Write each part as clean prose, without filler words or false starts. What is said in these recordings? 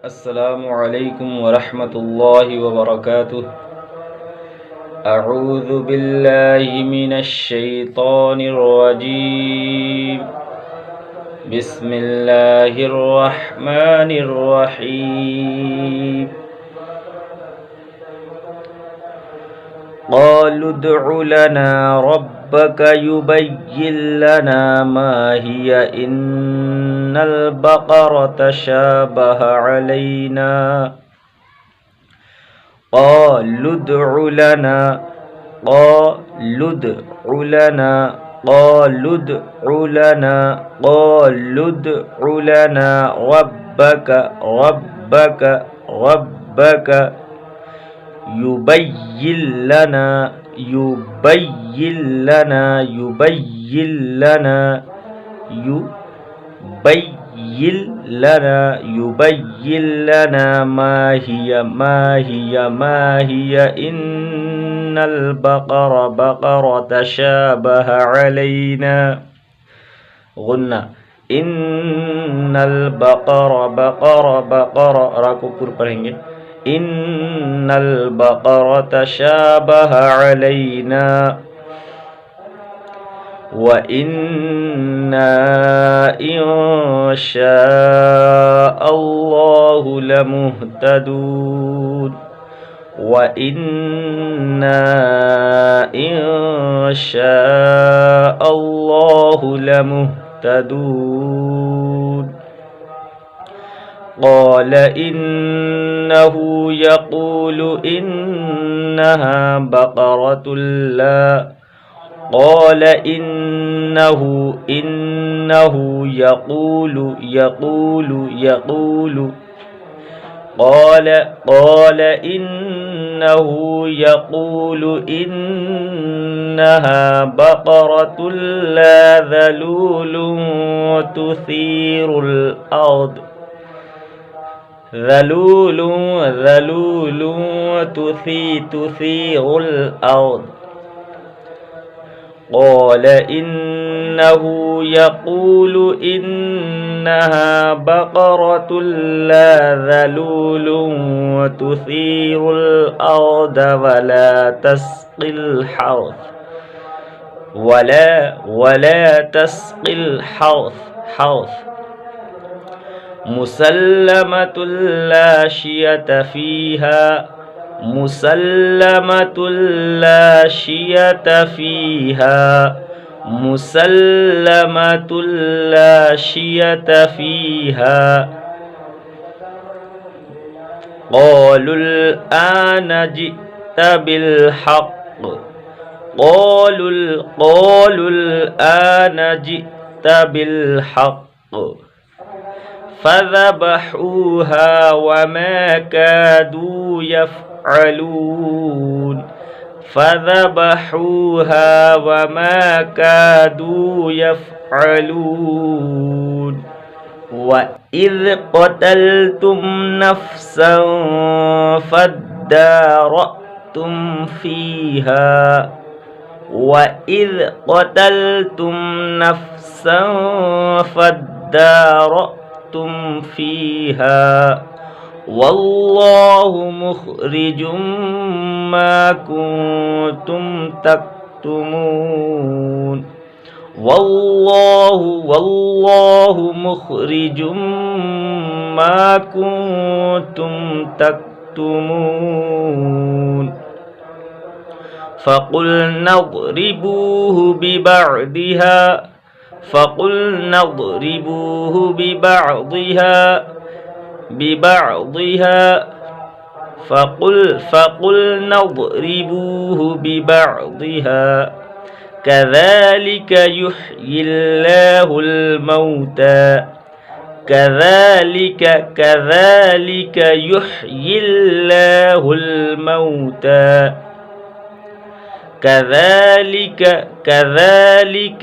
السلام عليكم ورحمة الله وبركاته. أعوذ بالله من الشيطان الرجيم. بسم الله الرحمن الرحيم. قالوا ادع لنا ربك يبين لنا ما هي إن البقرة شابه علينا. قالوا ادع لنا قالوا ادع لنا قالوا ادع لنا قالوا ادع لنا ربك يبين لنا ما هي إن البقرة شابه علينا. غنى إن البقرة rakukur parengi. إن البقرة شابه علينا وإنا إن شاء الله لمهتدون وإنا إن شاء الله لمهتدون. قال إنه يقول إنها بقرة لا قال إنه يقول قال إنه يقول إنها بقرة لا ذلول تثير الأرض تثير الأرض. قال إنه يقول إنها بقرة لا ذلول تثير الأرض ولا تسقي الحرث مسلمة لا شية فيها قالوا الآن جئت بالحق فذبحوها وما كادوا يفعلون. وإذ قتلتم نفسا فادارأتم فيها والله مخرج ما كنتم تكتمون. والله مخرج ما كنتم تكتمون. فقلنا اضربوه ببعضها كذلك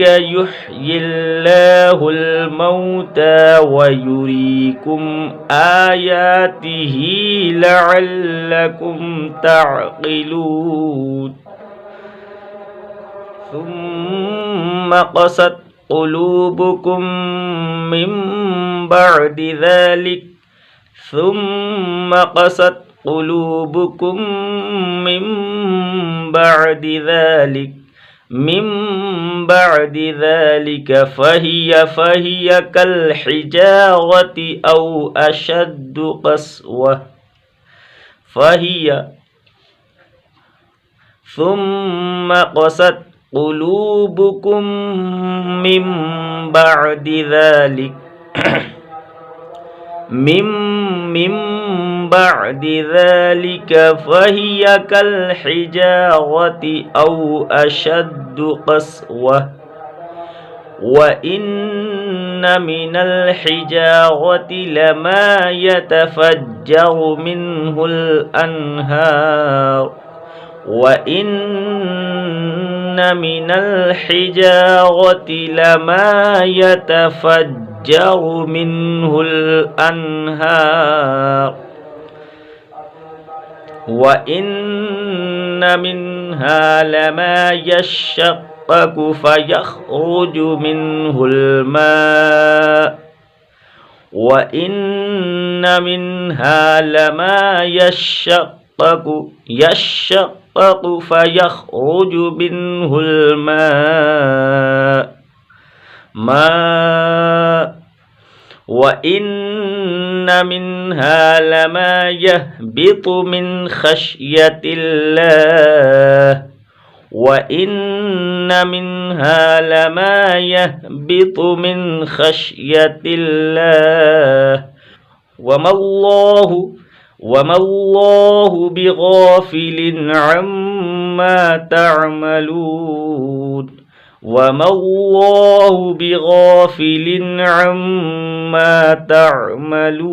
يحيي الله الموتى ويريكم آياته لعلكم تعقلون. ثم قست قلوبكم من بعد ذلك ثم قست قلوبكم من بعد ذلك فهي كالحجارة أو أشد قسوة ثم قست قلوبكم من بعد ذلك فهي كالحجارة أو أشد قسوة وإن من الحجارة لما يتفجر منه الأنهار وإن من الحجارة لما يتفجر منه الأنهار وإن منها لما يشقق فيخرج منه الماء وإن منها لما يشقق فيخرج منه الماء وإن منها لما يهبط من خشية الله وإن منها لما يهبط من خشية الله وما الله بغافل عما تعملون وما الله بغافل عما تعملون